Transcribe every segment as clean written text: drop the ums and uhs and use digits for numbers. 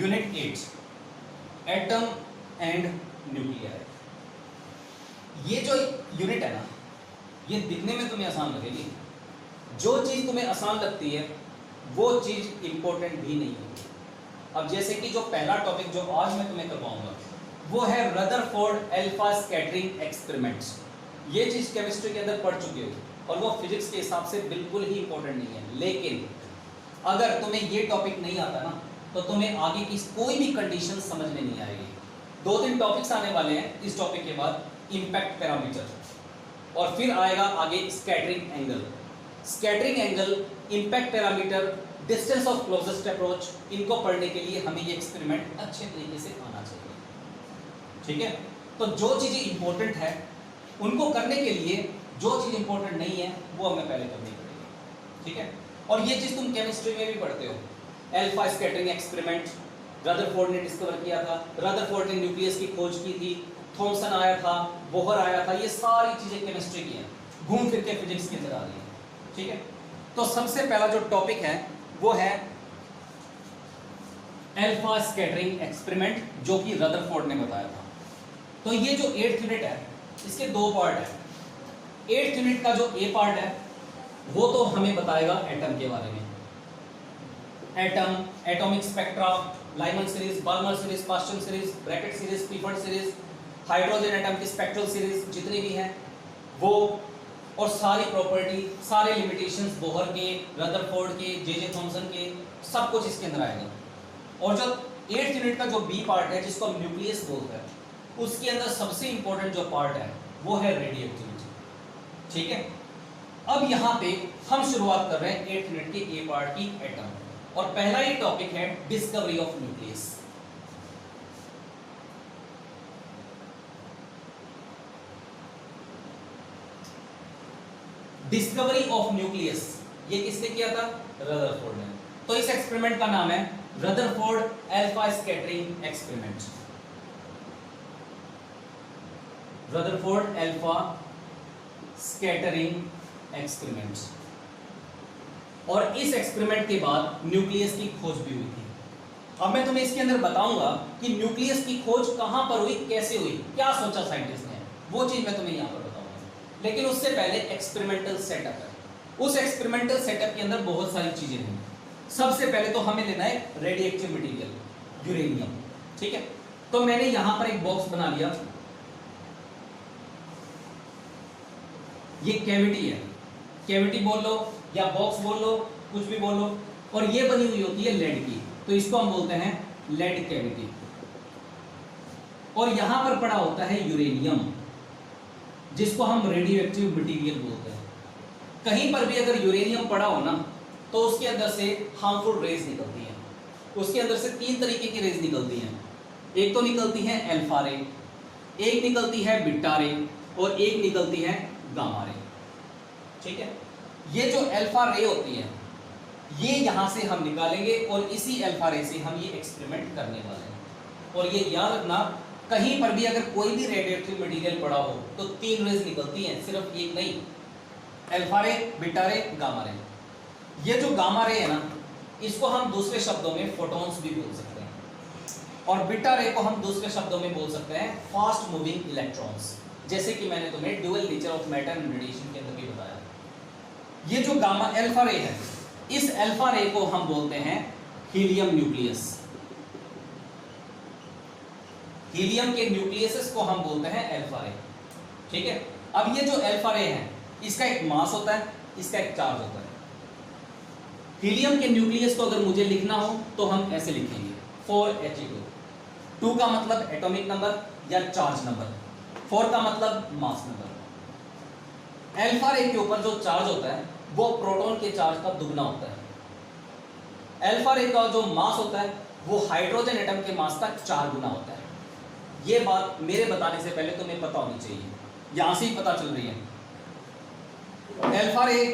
Unit 8 atom and nuclear. ये जो unit है ना, ये दिखने में तुम्हें आसान लगेगी। जो चीज तुम्हें आसान लगती है वो चीज इंपॉर्टेंट भी नहीं होगी। अब जैसे कि जो पहला टॉपिक जो आज मैं तुम्हें करवाऊंगा वो है रदरफोर्ड अल्फा स्कैटरिंग एक्सपेरिमेंट्स। ये चीज केमिस्ट्री के अंदर पढ़ चुके हो और वो फिजिक्स के हिसाब से बिल्कुल ही इंपॉर्टेंट नहीं है, लेकिन अगर तुम्हें ये टॉपिक नहीं आता ना तो तुम्हें आगे की कोई भी कंडीशन समझ में नहीं आएगी। 2-3 टॉपिक्स आने वाले हैं इस टॉपिक के बाद, इंपैक्ट पैरामीटर, और फिर आएगा आगे scattering angle. Scattering angle, impact parameter, distance of closest approach, इनको पढ़ने के लिए हमें ये एक्सपेरिमेंट अच्छे तरीके से आना चाहिए। ठीक है, तो जो चीजें इंपॉर्टेंट है उनको करने के लिए जो चीज इंपॉर्टेंट नहीं है वो हमें पहले करनी पड़ेगी। ठीक है, और ये चीज तुम केमिस्ट्री में भी पढ़ते हो। अल्फा स्कैटरिंग एक्सपेरिमेंट रदरफोर्ड ने डिस्कवर किया था, रदरफोर्ड ने न्यूक्लियस की खोज की थी, थॉमसन आया था, बोहर आया था, ये सारी चीजें केमिस्ट्री की हैं, घूम फिर के फिजिक्स के अंदर आ रही है। ठीक है, तो सबसे पहला जो टॉपिक है वो है अल्फा स्कैटरिंग एक्सपेरिमेंट, जो कि रदरफोर्ड ने बताया था। तो ये जो 8th यूनिट है इसके 2 पार्ट है। 8th यूनिट का जो ए पार्ट है वो तो हमें बताएगा एटम के बारे में, atom, atomic spectra, Lyman series, Balmer series, Paschen series, Brackett series, Clifford series, hydrogen atom की स्पेक्ट्रल सीरीज जितनी भी हैं वो, और सारी प्रॉपर्टी, सारे लिमिटेशंस बोहर के, रदरफोर्ड के, जे थॉमसन के, सब कुछ इसके अंदर आएगा। और जो 8th यूनिट का जो बी पार्ट है जिसको हम न्यूक्लियस बोलते हैं, उसके अंदर सबसे इंपॉर्टेंट जो पार्ट है वो है रेडियोएक्टिविटी। ठीक है, अब यहाँ पे हम शुरुआत कर रहे हैं 8th यूनिट के ए पार्ट की, एटम, और पहला ही टॉपिक है discovery of nucleus. Discovery of nucleus ये किसने किया था? रदरफोर्ड ने। तो इस एक्सपेरिमेंट का नाम है Rutherford alpha scattering experiment. Rutherford alpha scattering experiment. और इस एक्सपेरिमेंट के बाद न्यूक्लियस की खोज भी हुई थी। अब मैं तुम्हें इसके अंदर बताऊंगा कि न्यूक्लियस की खोज कहां पर हुई, कैसे हुई, क्या सोचा साइंटिस्ट ने, वो चीज मैं तुम्हें यहां पर बताऊंगा। लेकिन उससे पहले एक्सपेरिमेंटल सेटअप है। उस एक्सपेरिमेंटल सेटअप के अंदर बहुत सारी चीजें हैं। सबसे पहले तो हमें लेना है रेडियोएक्टिव मटेरियल, यूरेनियम। ठीक है, तो मैंने यहां पर एक बॉक्स बना लिया, ये कैविटी है, कैविटी बोल लो या बॉक्स बोल लो, कुछ भी बोल लो, और ये बनी हुई होती है लेड की, तो इसको हम बोलते हैं लेड कैविटी। और यहां पर पड़ा होता है यूरेनियम, जिसको हम रेडियोएक्टिव मटेरियल बोलते हैं। कहीं पर भी अगर यूरेनियम पड़ा हो ना तो उसके अंदर से हार्मफुल रेज निकलती हैं। उसके अंदर से 3 तरीके की रेज निकलती हैं। एक तो निकलती है अल्फा रे, एक निकलती है बीटा रे, और एक निकलती है गामा रे। ठीक है, ये जो अल्फा रे होती है ये यहां से हम निकालेंगे और इसी अल्फा रे से हम ये एक्सपेरिमेंट करने वाले हैं। और ये याद रखना, कहीं पर भी अगर कोई भी रेडियोएक्टिव मटेरियल पड़ा हो तो 3 रेज निकलती हैं, सिर्फ एक नहीं, अल्फा रे, बीटा रे, गामा रे। ये जो गामा रे है ना, इसको हम दूसरे शब्दों में फोटॉन्स भी बोल सकते हैं, और बीटा रे को हम दूसरे शब्दों में बोल सकते हैं फास्ट मूविंग इलेक्ट्रॉन्स, जैसे कि मैंने तुम्हें dual nature of matter and radiation के अंदर भी बताया। ये जो गामा अल्फा रे है, इस अल्फा रे को हम बोलते हैं हीलियम न्यूक्लियस। हीलियम के न्यूक्लियस को हम बोलते हैं अल्फा रे। ठीक है, अब ये जो अल्फा रे है इसका एक मास होता है, इसका एक चार्ज होता है। हीलियम के न्यूक्लियस को अगर मुझे लिखना हो तो हम ऐसे लिखेंगे 4He2। 2 का मतलब एटॉमिक नंबर या चार्ज नंबर, 4 का मतलब मास नंबर। अल्फा रे के ऊपर जो चार्ज होता है वो प्रोटॉन के चार्ज का दुगना होता है। अल्फा रे का जो मास होता है वो हाइड्रोजन एटम के मास का 4 गुना होता है। ये बात मेरे बताने से पहले तुम्हें पता होनी चाहिए, यहां से ही पता चल रही है। अल्फा रे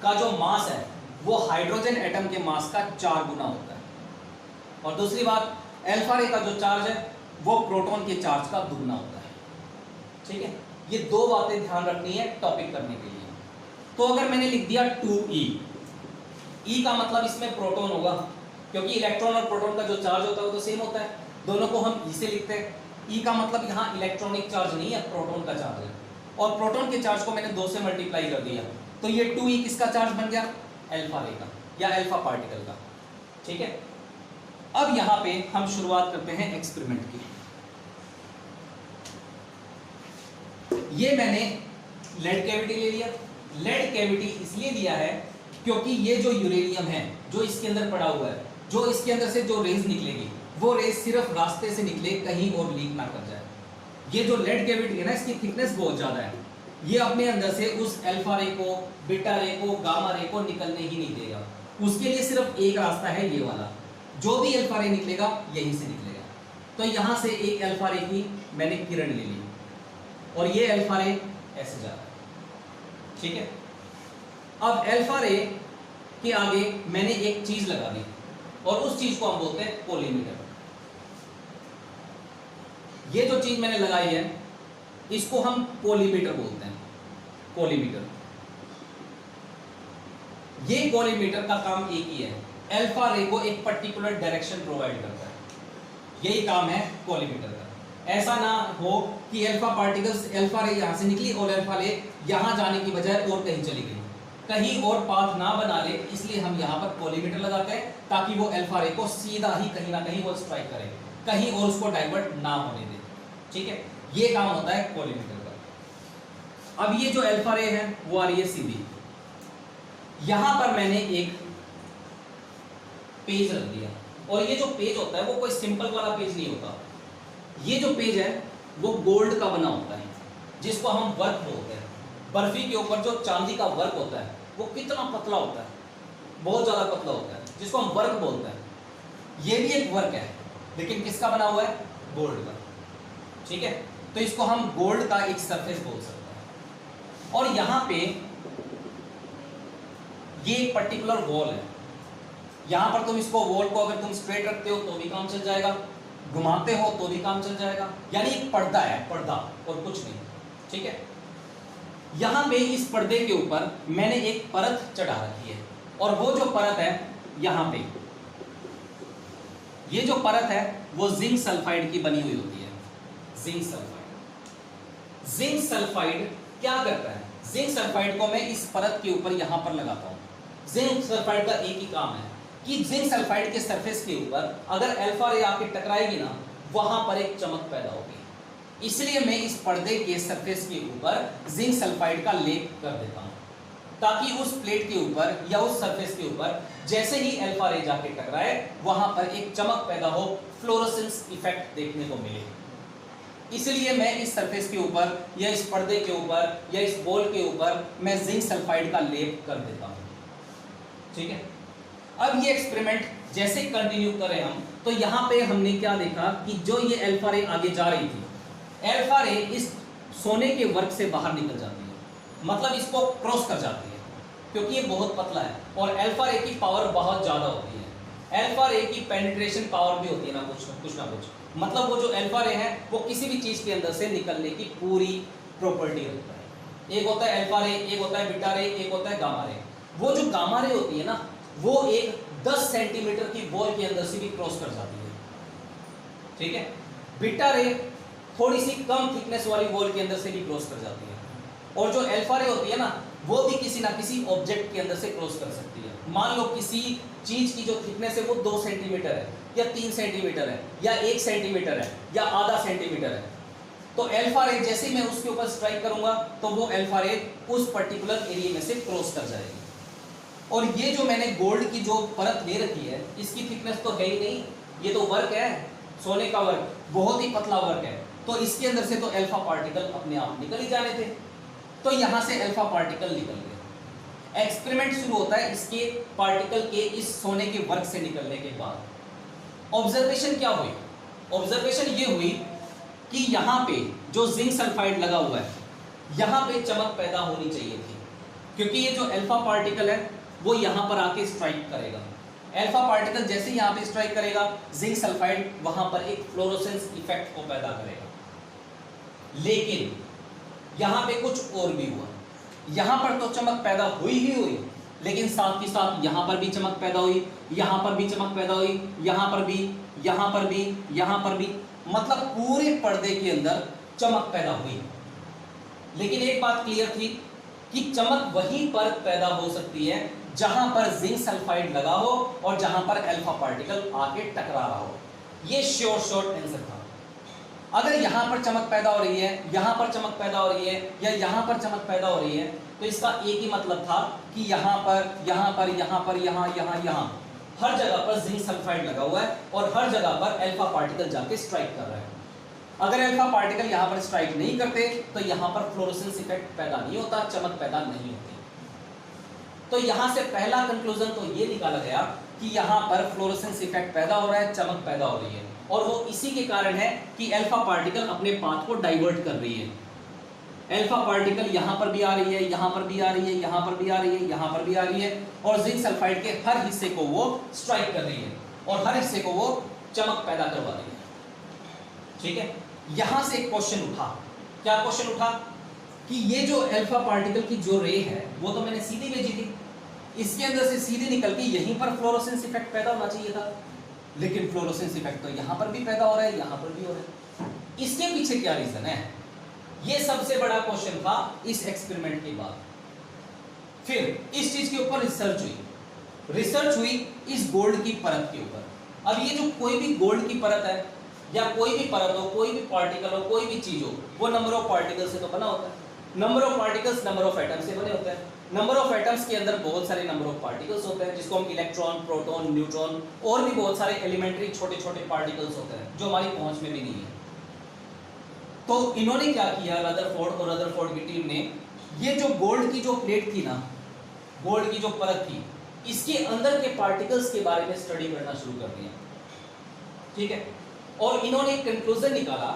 का जो मास है वो हाइड्रोजन एटम के मास का 4 गुना होता है। और दूसरी बात, अल्फा रे का जो चार्ज है वो प्रोटॉन के चार्ज का दुगना होता है। ठीक है, ये 2 बातें ध्यान रखनी है टॉपिक करने के लिए। तो अगर मैंने लिख दिया 2E, E का मतलब इसमें प्रोटॉन होगा, क्योंकि इलेक्ट्रॉन और प्रोटॉन का जो चार्ज होता है वो तो सेम होता है, दोनों को हम ई से लिखते हैं। ई का मतलब यहाँ इलेक्ट्रॉनिक चार्ज नहीं है, प्रोटॉन का चार्ज है, और प्रोटॉन के चार्ज को मैंने 2 से मल्टीप्लाई कर दिया, तो ये 2e किसका चार्ज बन गया, अल्फा रे का या अल्फा पार्टिकल का। ठीक है, अब यहाँ पे हम शुरुआत करते हैं एक्सपेरिमेंट की। ये मैंने लेड कैविटी ले लिया। लेड कैविटी इसलिए लिया है क्योंकि ये जो यूरेनियम है जो इसके अंदर पड़ा हुआ है, जो इसके अंदर से जो रेज निकलेगी वो रेज सिर्फ रास्ते से निकले, कहीं और लीक ना कर जाए। ये जो लेड कैविटी है ना, इसकी थिकनेस बहुत ज्यादा है, ये अपने अंदर से उस अल्फा रे को, बीटा रे को, गामा रे को निकलने ही नहीं देगा। उसके लिए सिर्फ एक रास्ता है, ये वाला, जो भी अल्फा रे निकलेगा यहीं से निकलेगा। तो यहां से एक अल्फा रे की मैंने किरण ले ली और ये अल्फा रे ऐसे जा रहा है। ठीक है, अब अल्फा रे के आगे मैंने एक चीज लगा दी और उस चीज को हम बोलते हैं कोलीमीटर। ये जो चीज मैंने लगाई है इसको हम कोलीमीटर बोलते हैं, कोलीमीटर। ये कोलीमीटर का काम एक ही है, अल्फा रे को एक पर्टिकुलर डायरेक्शन प्रोवाइड करता है, यही काम है कोलीमीटर का। ऐसा ना हो कि अल्फा पार्टिकल्स, अल्फा रे यहां से निकली और अल्फा रे यहां जाने की बजाय और कहीं चली गई, कहीं और पाथ ना बना ले, इसलिए हम यहां पर कोलीमीटर लगाते हैं ताकि वो अल्फा रे को सीधा ही कहीं ना कहीं वो स्ट्राइक करे, कहीं और उसको डाइवर्ट ना होने दे। ठीक है, ये काम होता है कोलीमीटर का। अब ये जो अल्फा रे है वो आ रही है सीधी, यहां पर मैंने एक पेज रख दिया, और ये जो पेज होता है वो कोई सिंपल वाला पेज नहीं होता, ये जो पेज है वो गोल्ड का बना होता है, जिसको हम वर्क बोलते हैं। बर्फी के ऊपर जो चांदी का वर्क होता है वो कितना पतला होता है, बहुत ज्यादा पतला होता है, जिसको हम वर्क बोलते हैं। ये भी एक वर्क है, लेकिन किसका बना हुआ है, गोल्ड का। ठीक है, तो इसको हम गोल्ड का एक सरफेस बोल सकते हैं। और यहां पे ये एक पर्टिकुलर वॉल है, यहां पर तुम इसको वॉल को अगर तुम स्ट्रेट रखते हो तो भी काम चल जाएगा, घुमाते हो तो भी काम चल जाएगा, यानी एक पर्दा है, पर्दा और कुछ नहीं। ठीक है, यहां पे इस पर्दे के ऊपर मैंने एक परत चढ़ा रखी है, और वो जो परत है यहां पे, ये जो परत है वो जिंक सल्फाइड की बनी हुई होती है। जिंक सल्फाइड, जिंक सल्फाइड क्या करता है, जिंक सल्फाइड को मैं इस परत के ऊपर यहां पर लगाता हूं। जिंक सल्फाइड का एक ही काम है कि जिंक सल्फाइड के सरफेस के ऊपर अगर अल्फा रे आके टकराएगी ना, वहां पर एक चमक पैदा होगी, इसलिए मैं इस पर्दे के सरफेस के ऊपर जिंक सल्फाइड का लेप कर देता हूं, ताकि उस प्लेट के ऊपर या उस सरफेस के ऊपर जैसे ही अल्फा रे जाके टकराए वहां पर एक चमक पैदा हो, फ्लोरोसेंस इफेक्ट देखने को मिले। इसलिए मैं इस सरफेस के ऊपर या इस पर्दे के ऊपर या इस बॉल के ऊपर मैं जिंक सल्फाइड का लेप कर देता हूं। ठीक है, अब ये एक्सपेरिमेंट जैसे कंटिन्यू करें हम, तो यहां पे हमने क्या देखा कि जो ये अल्फा रे आगे जा रही थी, अल्फा रे इस सोने के वर्क से बाहर निकल जाती है, मतलब इसको क्रॉस कर जाती है, क्योंकि ये बहुत पतला है और अल्फा रे की पावर बहुत ज्यादा होती है। अल्फा रे की पेनिट्रेशन पावर भी होती है ना कुछ ना कुछ, मतलब वो जो अल्फा रे है वो किसी भी चीज के अंदर से निकलने की पूरी प्रॉपर्टी रखता है। एक होता है अल्फा रे, एक होता है बीटा रे, एक होता है गामा रे। वो जो गामा रे होती है ना, वो एक 10 सेंटीमीटर की बॉल के अंदर से भी क्रॉस कर जाती है। ठीक है, बीटा रे थोड़ी सी कम थिकनेस वाली बॉल के अंदर से भी क्रॉस कर जाती है, और जो अल्फा रे होती है ना, वो भी किसी ना किसी ऑब्जेक्ट के अंदर से क्रॉस कर सकती है। मान लो किसी चीज की जो थिकनेस है वो 2 सेंटीमीटर है या 3 सेंटीमीटर है या 1 सेंटीमीटर है या आधा सेंटीमीटर है, तो अल्फा रे जैसे ही मैं उसके ऊपर स्ट्राइक करूंगा तो वो अल्फा रे उस पर्टिकुलर एरिया में से क्रॉस कर जाएगी। और ये जो मैंने गोल्ड की जो परत ले रखी है, इसकी थिकनेस तो है ही नहीं, ये तो वर्क है, सोने का वर्क, बहुत ही पतला वर्क है, तो इसके अंदर से तो अल्फा पार्टिकल अपने आप निकल ही जाने थे, तो यहां से अल्फा पार्टिकल निकल गए। एक्सपेरिमेंट शुरू होता है इसके पार्टिकल के इस सोने के वर्क से निकलने के बाद। ऑब्जर्वेशन क्या हुई, ऑब्जर्वेशन ये हुई कि यहां पे जो जिंक सल्फाइड लगा हुआ है, यहां पे चमक पैदा होनी चाहिए थी, क्योंकि ये जो अल्फा पार्टिकल है वो यहां पर आके स्ट्राइक करेगा। अल्फा पार्टिकल जैसे ही यहां पे स्ट्राइक करेगा, जिंक सल्फाइड वहां पर एक फ्लोरोसेंस इफेक्ट को पैदा करेगा। लेकिन यहां पे कुछ और भी हुआ, यहां पर तो चमक पैदा हुई ही हुई, लेकिन साथ ही साथ यहां पर भी चमक पैदा हुई, यहां पर भी चमक पैदा हुई, यहां पर भी, यहां पर भी, यहां पर भी, मतलब पूरे पर्दे के अंदर चमक पैदा हुई। लेकिन एक बात क्लियर थी कि चमक वहीं पर पैदा हो सकती है जहां पर जिंक सल्फाइड लगा हो और जहां पर अल्फा पार्टिकल आके टकरा रहा हो। ये शॉर्ट आंसर था। अगर यहां पर चमक पैदा हो रही है, यहां पर चमक पैदा हो रही है, या यहां पर चमक पैदा हो रही है, तो इसका एक ही मतलब था कि यहां पर, यहां पर, यहां पर, यहां, यहां, यहां, हर जगह पर जिंक सल्फाइड लगा हुआ है और हर जगह पर अल्फा पार्टिकल जाके स्ट्राइक कर रहा है। अगर अल्फा पार्टिकल यहां पर स्ट्राइक नहीं करते तो यहां पर फ्लोरोसेंस इफेक्ट पैदा नहीं होता, चमक पैदा नहीं होती। तो यहां से पहला कंक्लूजन तो ये निकाला गया कि यहां पर फ्लोरोसेंस इफेक्ट पैदा हो रहा है, चमक पैदा हो रही है, और वो इसी के कारण है कि अल्फा पार्टिकल अपने पाथ को डाइवर्ट कर रही है। अल्फा पार्टिकल यहां पर भी आ रही है, यहां पर भी आ रही है, यहां पर भी आ रही है, यहां पर भी आ रही है, और जिंक सल्फाइड के हर हिस्से को वो स्ट्राइक कर रही है और हर हिस्से को वो चमक पैदा करवा रही है। ठीक है, यहां से एक क्वेश्चन उठा। क्या क्वेश्चन उठा? कि ये जो अल्फा पार्टिकल की जो रे है वो तो मैंने सीधी भेजी थी, इसके अंदर से सीधी निकल के यहीं पर फ्लोरोसेंस इफेक्ट पैदा होना चाहिए था, लेकिन फ्लोरोसेंस इफेक्ट तो यहां पर भी पैदा हो रहा है, यहां पर भी हो रहा है। इसके पीछे क्या रीजन है? ये सबसे बड़ा क्वेश्चन था इस एक्सपेरिमेंट के बाद। फिर इस चीज के ऊपर रिसर्च हुई इस गोल्ड की परत के ऊपर। अब ये जो कोई भी गोल्ड की परत है या कोई भी परत हो, कोई भी पार्टिकल हो, कोई भी चीज हो, वो नंबर ऑफ पार्टिकल से तो बना होता है। Number of particles number of atom से बने होते हैं। नंबर ऑफ एटम्स के अंदर बहुत सारे नंबर ऑफ पार्टिकल्स होते हैं, जिसको हम इलेक्ट्रॉन, प्रोटॉन, न्यूट्रॉन और भी बहुत सारे एलिमेंट्री छोटे छोटे पार्टिकल्स होते हैं जो हमारी पहुंच में भी नहीं है। तो इन्होंने क्या किया, रदरफोर्ड और रदरफोर्ड की टीम ने, ये जो गोल्ड की जो प्लेट थी ना, गोल्ड की जो परत थी, इसके अंदर के पार्टिकल्स के बारे में स्टडी करना शुरू कर दिया। ठीक है, और इन्होंने एक कंक्लूजन निकाला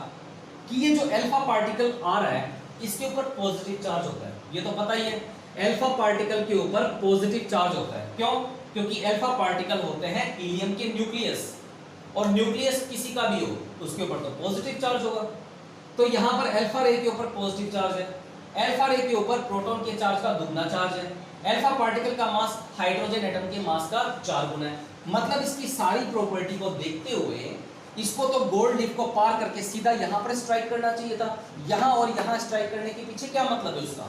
कि ये जो अल्फा पार्टिकल आ रहा है इसके ऊपर पॉजिटिव चार्ज होता है। ये तो पता ही है, अल्फा पार्टिकल के ऊपर पॉजिटिव चार्ज होता है। क्यों? क्योंकि अल्फा पार्टिकल होते हैं हीलियम के न्यूक्लियस, और न्यूक्लियस किसी का भी हो उसके ऊपर तो पॉजिटिव चार्ज होगा। तो यहां पर अल्फा रे के ऊपर पॉजिटिव चार्ज है, अल्फा रे के ऊपर प्रोटॉन के चार्ज का दुगना चार्ज है, अल्फा पार्टिकल का मास हाइड्रोजन एटम के मास का 4 गुना है। मतलब इसकी सारी प्रॉपर्टी को देखते हुए इसको तो गोल्ड लीफ को पार करके सीधा यहां पर स्ट्राइक करना चाहिए था। यहां और यहां स्ट्राइक करने के पीछे क्या मतलब है उसका?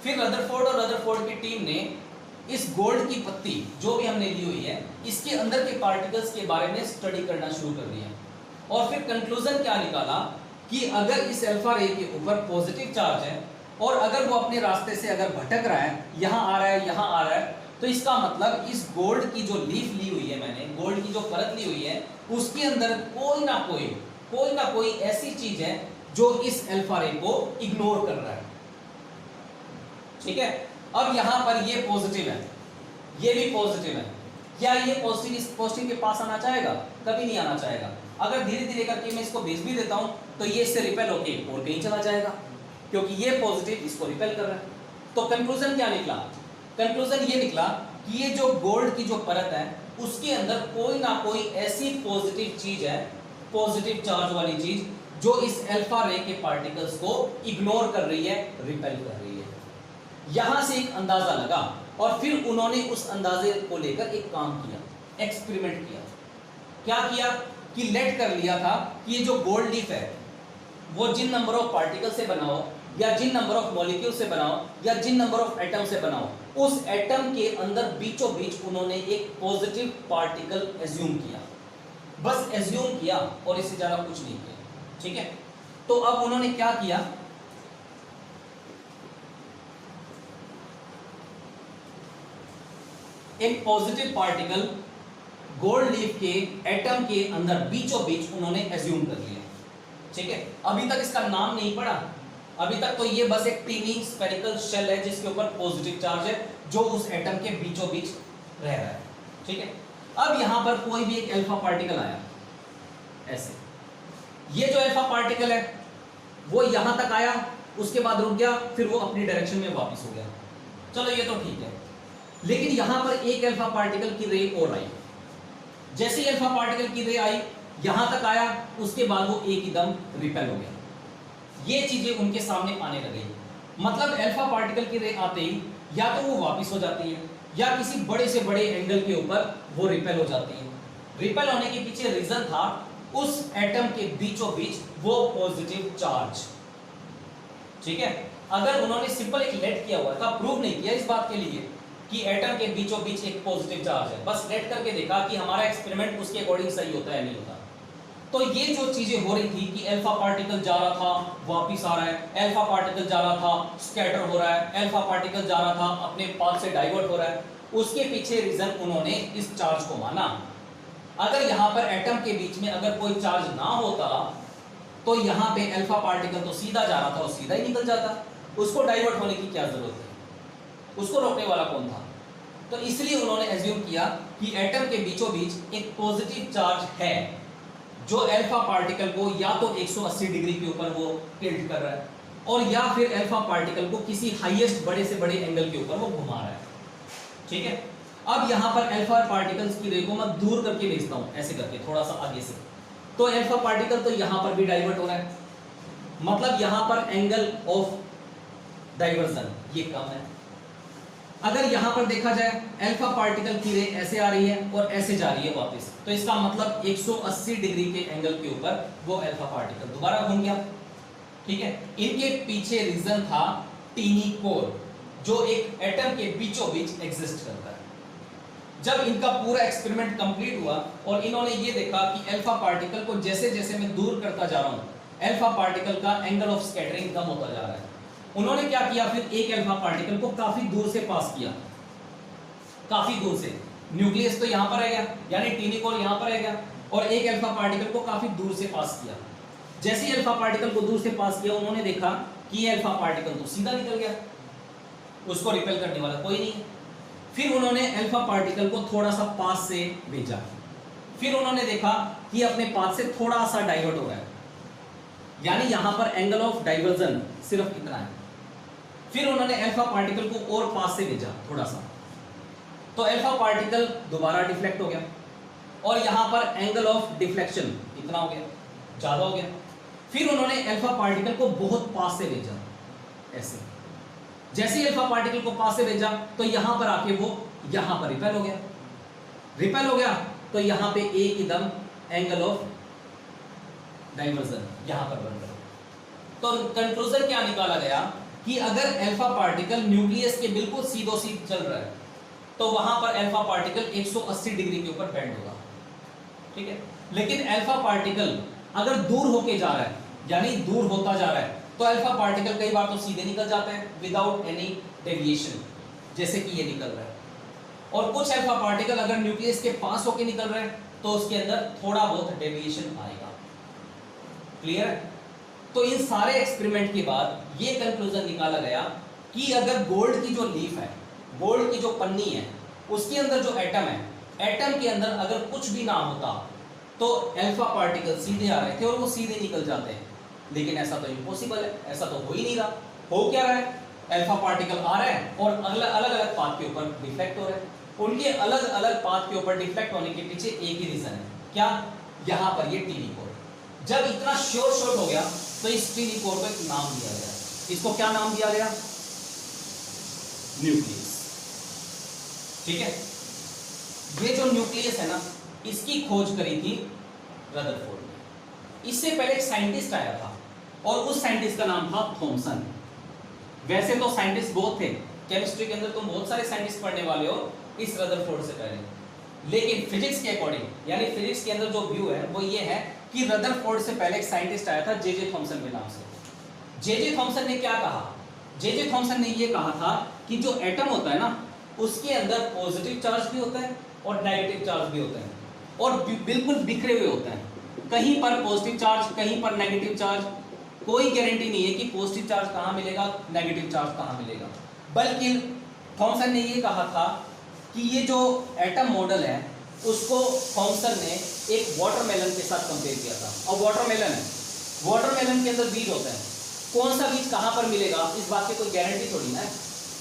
फिर रदरफोर्ड और रदरफोर्ड की टीम ने इस गोल्ड की पत्ती जो भी हमने ली हुई है, इसके अंदर के पार्टिकल्स के बारे में स्टडी करना शुरू कर दिया, और फिर कंक्लूजन क्या निकाला कि अगर इस अल्फा रे के ऊपर पॉजिटिव चार्ज है और अगर वो अपने रास्ते से अगर भटक रहा है, यहां आ रहा है, यहां आ रहा है, तो इसका मतलब इस गोल्ड की जो लीफ ली हुई है मैंने, गोल्ड की जो परत ली हुई है, उसके अंदर कोई ना कोई ऐसी चीज है जो इस अल्फा रे को इग्नोर कर रहा है। ठीक है, अब यहां पर ये पॉजिटिव है, ये भी पॉजिटिव है, क्या ये पॉजिटिव इस पॉजिटिव के पास आना चाहेगा? कभी नहीं आना चाहेगा। अगर धीरे धीरे करके मैं इसको भेज भी देता हूं तो ये इससे रिपेल होके और कहीं चला जाएगा, क्योंकि ये पॉजिटिव इसको रिपेल कर रहा है। तो कंक्लूजन क्या निकला? कंक्लूजन ये निकला कि ये जो गोल्ड की जो परत है उसके अंदर कोई ना कोई ऐसी पॉजिटिव चीज है, पॉजिटिव चार्ज वाली चीज, जो इस अल्फा रे के पार्टिकल्स को इग्नोर कर रही है, रिपेल कर रही है। यहां से एक अंदाजा लगा और फिर उन्होंने उस अंदाजे को लेकर एक काम किया, एक्सपेरिमेंट किया। क्या किया कि लेट कर लिया था कि ये जो गोल्ड लीफ है वो जिन नंबर ऑफ पार्टिकल से बना हो, या जिन नंबर ऑफ मॉलिक्यूल से बनाओ, या जिन नंबर ऑफ एटम से बनाओ, उस एटम के अंदर बीचों बीच उन्होंने एक पॉजिटिव पार्टिकल एज्यूम किया। बस एज्यूम किया और इससे ज्यादा कुछ नहीं किया। ठीक है, तो अब उन्होंने क्या किया, एक पॉजिटिव पार्टिकल गोल्ड लीफ के एटम के अंदर बीचों बीच उन्होंने एज्यूम कर लिया। ठीक है, अभी तक इसका नाम नहीं पड़ा, अभी तक तो ये बस एक टीनी स्फेरिकल शेल है जिसके ऊपर पॉजिटिव चार्ज है जो उस एटम के बीचों बीच रह रहा है। ठीक है, अब यहां पर कोई भी एक अल्फा पार्टिकल आया ऐसे, ये जो अल्फा पार्टिकल है वो यहां तक आया, उसके बाद रुक गया, फिर वो अपनी डायरेक्शन में वापस हो गया। चलो ये तो ठीक है, लेकिन यहां पर एक अल्फा पार्टिकल की रे और आई। जैसे ही अल्फा पार्टिकल की रे आई, यहां तक आया, उसके बाद वो एक एकदम रिपेल हो गया। ये चीजें उनके सामने आने लगी। मतलब अल्फा पार्टिकल की रे आते ही या तो वो वापस हो जाती है या किसी बड़े से बड़े एंगल के ऊपर वो रिपेल हो जाती है। रिपेल होने के पीछे रीजन था उस एटम के बीचों बीच वो पॉजिटिव चार्ज। ठीक है, अगर उन्होंने सिंपल एक लेट किया हुआ था, प्रूव नहीं किया इस बात के लिए कि एटम के बीचों बीच एक पॉजिटिव चार्ज है, बस लेट करके देखा कि हमारा एक्सपेरिमेंट उसके अकॉर्डिंग सही होता है नहीं होता। तो ये जो चीजें हो रही थी कि अल्फा पार्टिकल जा रहा था वापिस आ रहा है, अल्फा पार्टिकल जा रहा था स्कैटर हो रहा है, अल्फा पार्टिकल जा रहा था अपने पाथ से डाइवर्ट हो रहा है, उसके पीछे रीजन उन्होंने इस चार्ज को माना। अगर यहां पर एटम के बीच में अगर कोई चार्ज ना होता तो यहां पे अल्फा पार्टिकल तो सीधा जा रहा था और सीधा ही निकल जाता, उसको डाइवर्ट होने की क्या जरूरत है, उसको रोकने वाला कौन था। तो इसलिए उन्होंने एज्यूम किया कि एटम के बीचों बीच एक पॉजिटिव चार्ज है जो अल्फा पार्टिकल को या तो 180 डिग्री के ऊपर वो टिल्ट कर रहा है और या फिर अल्फा पार्टिकल को किसी हाईएस्ट बड़े से बड़े एंगल के ऊपर वो घुमा रहा है। ठीक है, अब यहां पर अल्फा पार्टिकल्स की रे को मैं दूर करके भेजता हूं ऐसे करके थोड़ा सा आगे से, तो अल्फा पार्टिकल तो यहां पर भी डाइवर्ट हो रहा है, मतलब यहां पर एंगल ऑफ डाइवर्जन ये कम है। अगर यहां पर देखा जाए अल्फा पार्टिकल की रे ऐसे आ रही है और ऐसे जा रही है वापस, तो इसका मतलब 180 डिग्री के एंगल के ऊपर वो अल्फा पार्टिकल दोबारा घूम गया। ठीक है, इनके पीछे रीजन था टीनी कोर जो एक एटम के बीचों बीच एग्जिस्ट करता है। जब इनका पूरा एक्सपेरिमेंट कंप्लीट हुआ और इन्होंने ये देखा कि अल्फा पार्टिकल को जैसे जैसे मैं दूर करता जा रहा हूं अल्फा पार्टिकल का एंगल ऑफ स्कैटरिंग कम होता जा रहा है। उन्होंने क्या किया, फिर एक अल्फा पार्टिकल को काफी दूर से पास किया, काफी दूर से, न्यूक्लियस तो यहां पर रह गया यानी टीनी कोर यहां पर रह गया और एक अल्फा पार्टिकल को काफी दूर से पास किया। जैसे ही अल्फा पार्टिकल को दूर से पास किया उन्होंने देखा कि ये अल्फा पार्टिकल तो सीधा निकल गया, उसको रिपेल करने वाला कोई नहीं। फिर उन्होंने अल्फा पार्टिकल को थोड़ा सा पास से भेजा, फिर उन्होंने देखा कि अपने पाथ से थोड़ा सा डाइवर्ट हो रहा है, यानी यहां पर एंगल ऑफ डाइवर्जन सिर्फ इतना है। फिर उन्होंने अल्फा पार्टिकल को और पास से भेजा थोड़ा सा, तो अल्फा पार्टिकल दोबारा डिफ्लेक्ट हो गया और यहां पर एंगल ऑफ डिफ्लेक्शन इतना हो गया, ज्यादा हो गया। फिर उन्होंने अल्फा पार्टिकल को बहुत पास से भेजा ऐसे, जैसे ही अल्फा पार्टिकल को पास से भेजा तो यहां पर आके वो यहां पर रिपेल हो गया, रिपेल हो गया तो यहां पे एकदम एंगल ऑफ डाइवर्जन यहां पर बन गया। तो कंक्लूजन क्या निकाला गया कि अगर अल्फा पार्टिकल न्यूक्लियस के बिल्कुल सीधो सीध चल रहा है तो वहां पर अल्फा पार्टिकल 180 डिग्री के ऊपर बेंड होगा। ठीक है, लेकिन अल्फा पार्टिकल अगर दूर होके जा रहा है यानी दूर होता जा रहा है तो अल्फा पार्टिकल कई बार तो सीधे निकल जाता है विदाउट एनी डेविएशन, जैसे कि ये निकल रहा है। और कुछ अल्फा पार्टिकल अगर न्यूक्लियस के पास होके निकल रहे हैं तो उसके अंदर थोड़ा बहुत डेविएशन आएगा। क्लियर है? तो इन सारे एक्सपेरिमेंट के बाद ये कंक्लूजन निकाला गया कि अगर गोल्ड की जो लीफ है, गोल्ड की जो पन्नी है, उसके अंदर जो एटम है, एटम के अंदर अगर कुछ भी ना होता तो अल्फा पार्टिकल सीधे आ रहे थे और वो सीधे निकल जाते हैं, लेकिन ऐसा तो इम्पॉसिबल है, ऐसा तो हो ही नहीं रहा। हो क्या रहा है, अल्फा पार्टिकल आ रहा है और अलग अलग पाथ के ऊपर डिफ्लेक्ट हो रहे हैं। उनके अलग अलग पाथ के ऊपर डिफ्लेक्ट होने के पीछे एक ही रीजन है, क्या, यहाँ पर ये टीनी कोर। जब इतना शॉर्ट हो गया तो इस टीनी कोर को एक नाम दिया गया, इसको क्या नाम दिया गया, न्यूक्लियस। ठीक है, ये जो न्यूक्लियस है ना, इसकी खोज करी थी रदरफोर्ड ने। इससे पहले एक साइंटिस्ट आया था और उस साइंटिस्ट का नाम था थॉमसन। वैसे तो साइंटिस्ट बहुत थे, केमिस्ट्री के अंदर तुम बहुत सारे साइंटिस्ट पढ़ने वाले हो इस रदरफोर्ड से पहले, लेकिन फिजिक्स के अकॉर्डिंग यानी फिजिक्स के अंदर जो व्यू है वो ये है कि रदरफोर्ड से पहले एक साइंटिस्ट आया था जे थॉमसन के नाम से। जे थॉमसन ने क्या कहा, जे थॉमसन ने ये कहा था कि जो एटम होता है ना, उसके अंदर पॉजिटिव चार्ज भी होता है और नेगेटिव चार्ज भी होता है और बिल्कुल बिखरे हुए होते हैं, कहीं पर पॉजिटिव चार्ज कहीं पर नेगेटिव चार्ज। कोई गारंटी नहीं है कि पॉजिटिव चार्ज कहां मिलेगा, नेगेटिव चार्ज कहां मिलेगा। बल्कि थॉमसन ने ये कहा था कि ये जो एटम मॉडल है उसको थॉमसन ने एक वाटरमेलन के साथ कंपेयर किया था। और वाटरमेलन है, वाटरमेलन के अंदर बीज होते हैं, कौन सा बीज कहां पर मिलेगा इस बात की कोई गारंटी थोड़ी ना है,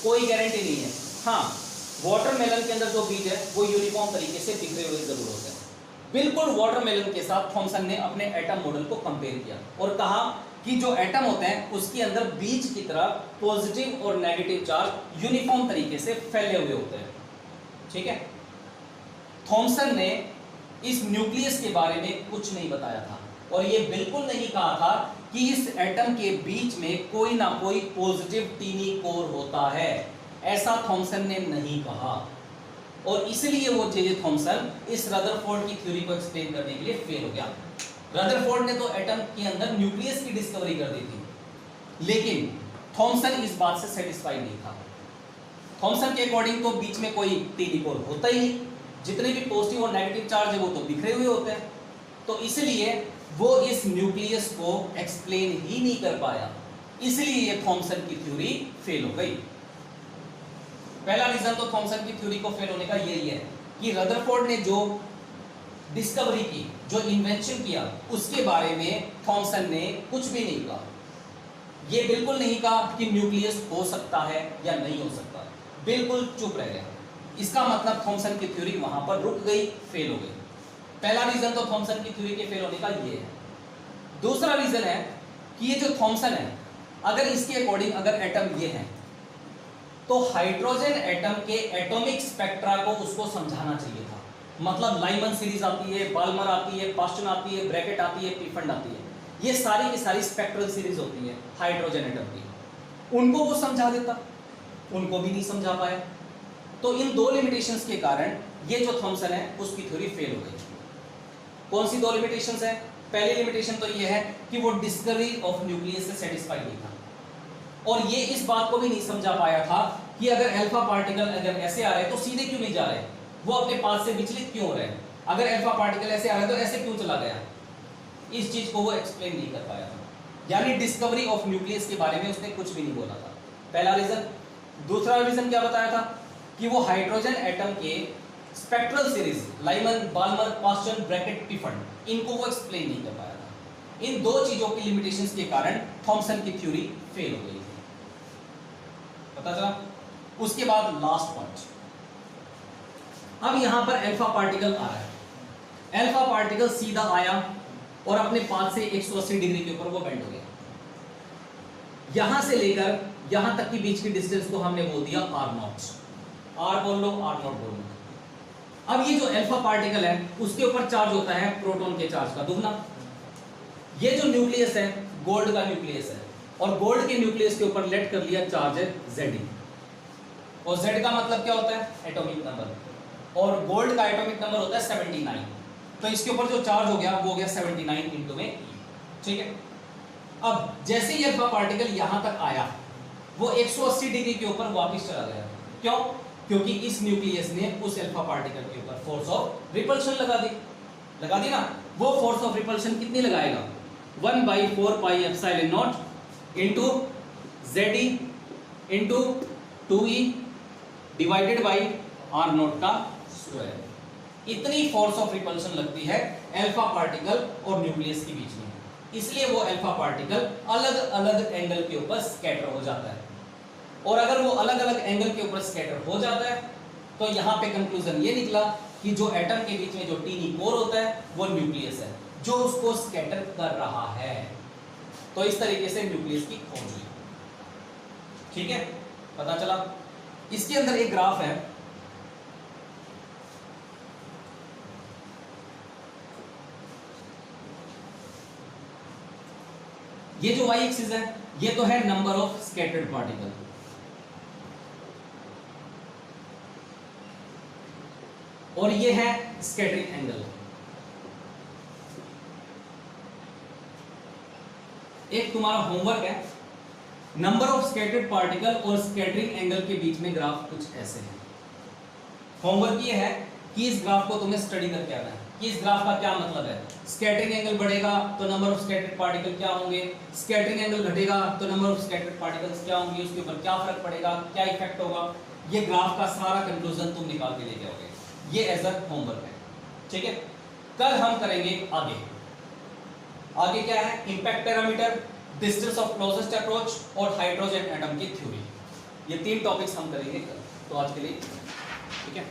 कोई गारंटी नहीं है। हाँ, वाटरमेलन के अंदर जो बीज है वो यूनिफॉर्म तरीके से बिखरे हुए जरूर होते हैं। बिल्कुल वाटरमेलन के साथ थॉमसन ने अपने एटम मॉडल को कंपेयर किया और कहा कि जो एटम होते हैं उसके अंदर बीच की तरफ पॉजिटिव और नेगेटिव चार्ज यूनिफॉर्म तरीके से फैले हुए होते हैं। ठीक है, थॉमसन ने इस न्यूक्लियस के बारे में कुछ नहीं बताया था और ये बिल्कुल नहीं कहा था कि इस एटम के बीच में कोई ना कोई पॉजिटिव टीनी कोर होता है, ऐसा थॉमसन ने नहीं कहा। और इसलिए वो जे थॉमसन इस रदरफोर्ड की थ्योरी को एक्सप्लेन करने के लिए फेल हो गया। रदरफोर्ड ने तो एटम के अंदर न्यूक्लियस की डिस्कवरी कर दी थी, लेकिन थॉमसन इस बात से सेटिस्फाइड नहीं था। थॉमसन के अकॉर्डिंग तो बीच में कोई टीनी कोर होता ही नहीं, जितने भी पॉजिटिव और नेगेटिव चार्ज है वो तो बिखरे हुए होते हैं, तो इसलिए वो इस न्यूक्लियस को एक्सप्लेन ही नहीं कर पाया, इसलिए ये थॉमसन की थ्योरी फेल हो गई। पहला रीजन तो थॉमसन की थ्योरी को फेल होने का यही है कि रदरफोर्ड ने जो डिस्कवरी की, जो इन्वेंशन किया, उसके बारे में थॉमसन ने कुछ भी नहीं कहा। ये बिल्कुल नहीं कहा कि न्यूक्लियस हो सकता है या नहीं हो सकता, बिल्कुल चुप रह गया। इसका मतलब थॉमसन की थ्योरी वहां पर रुक गई, फेल हो गई। पहला रीजन तो थॉमसन की थ्योरी के फेल होने का ये है। दूसरा रीजन है कि ये जो थॉमसन है, अगर इसके अकॉर्डिंग अगर एटम ये है तो हाइड्रोजन एटम के एटॉमिक स्पेक्ट्रा को उसको समझाना चाहिए था। मतलब लाइमन सीरीज आती है, बाल्मर आती है, पास्टन आती है, ब्रैकेट आती है, पीफंड आती है, ये सारी की सारी स्पेक्ट्रल सीरीज होती है हाइड्रोजन एटम की, उनको वो समझा देता, उनको भी नहीं समझा पाया। तो इन दो लिमिटेशंस के कारण ये जो थॉमसन है उसकी थ्योरी फेल हो गई। कौन सी दो लिमिटेशंस है? पहली लिमिटेशन तो ये है कि वो डिस्कवरी ऑफ न्यूक्लियस से सेटिस्फाइड नहीं था, और ये इस बात को भी नहीं समझा पाया था कि अगर अल्फा पार्टिकल अगर ऐसे आ रहे हैं तो सीधे क्यों नहीं जा रहे, वो अपने पास से विचलित क्यों हो रहे हैं, अगर अल्फा पार्टिकल ऐसे आ रहे हैं तो ऐसे क्यों चला गया, इस चीज को वो एक्सप्लेन नहीं कर पाया था। यानी डिस्कवरी ऑफ न्यूक्लियस के बारे में उसने कुछ भी नहीं बोला था, पहला रीजन। दूसरा रीजन क्या बताया था कि वो हाइड्रोजन एटम के spectral series Lyman, Balmer, Paschen, Brackett, Pfund, इनको वो एक्सप्लेन नहीं कर पाया था। इन दो चीजों की लिमिटेशंस के कारण थॉमसन की थ्योरी फेल हो गई थी, पता चला। उसके बाद लास्ट पॉइंट, अब यहां पर अल्फा पार्टिकल आ रहा है। अल्फा पार्टिकल सीधा आया और अपने पाथ से 180 डिग्री के ऊपर वो बेंड हो गया। यहां से लेकर यहां तक की बीच की डिस्टेंस को हमने बोल दिया r0, r बोल लो, r0 बोल लो। अब ये जो अल्फा पार्टिकल है उसके ऊपर चार्ज होता है प्रोटॉन के चार्ज का दुगना। ये जो न्यूक्लियस है गोल्ड का न्यूक्लियस है, और गोल्ड के न्यूक्लियस के ऊपर लेट कर लिया चार्ज है Zd, और Z का मतलब क्या होता है? एटॉमिक नंबर, और गोल्ड का एटॉमिक नंबर होता है 79, तो इसके ऊपर जो चार्ज हो गया वो हो गया 79 इंटू में E, ठीक है। अब जैसे ही अल्फा पार्टिकल यहां तक आया वो 180 डिग्री के ऊपर वापस चला गया। क्यों? क्योंकि इस न्यूक्लियस ने उस अल्फा पार्टिकल के ऊपर फोर्स ऑफ रिपल्शन लगा दी ना। वो फोर्स ऑफ रिपल्शन कितनी लगाएगा? 1/4 pi epsilon not into Zd into 2E divided by r0 का स्क्वायर। इतनी फोर्स ऑफ रिपल्शन लगती है अल्फा पार्टिकल और न्यूक्लियस के बीच में, इसलिए वो अल्फा पार्टिकल अलग अलग एंगल के ऊपर स्कैटर हो जाता है। और अगर वो अलग अलग एंगल के ऊपर स्कैटर हो जाता है तो यहां पे कंक्लूजन ये निकला कि जो एटम के बीच में जो टीनी कोर होता है वो न्यूक्लियस है जो उसको स्कैटर कर रहा है। तो इस तरीके से न्यूक्लियस की खोज हुई, ठीक है, पता चला। इसके अंदर एक ग्राफ है, ये जो वाई एक्सिस है ये तो है नंबर ऑफ स्कैटर्ड पार्टिकल, और ये है स्कैटरिंग एंगल। एक तुम्हारा होमवर्क है, नंबर ऑफ स्कैटर्ड पार्टिकल और स्कैटरिंग एंगल के बीच में ग्राफ कुछ ऐसे है। होमवर्क ये है कि इस ग्राफ को तुम्हें स्टडी करके आना है कि इस ग्राफ का क्या मतलब है। स्कैटरिंग एंगल बढ़ेगा तो नंबर ऑफ स्कैटर्ड पार्टिकल क्या होंगे, स्कैटरिंग एंगल घटेगा तो नंबर ऑफ स्कैटर्ड पार्टिकल्स क्या होंगे, उसके ऊपर क्या फर्क पड़ेगा, क्या इफेक्ट होगा। ये ग्राफ का सारा कंक्लूजन तुम निकाल के लेके आओगे, ये एज अ होमवर्क है, ठीक है। कल हम करेंगे आगे क्या है, impact parameter, distance of closest approach और हाइड्रोजन एटम की थ्योरी। ये 3 टॉपिक्स हम करेंगे कल, तो आज के लिए ठीक है।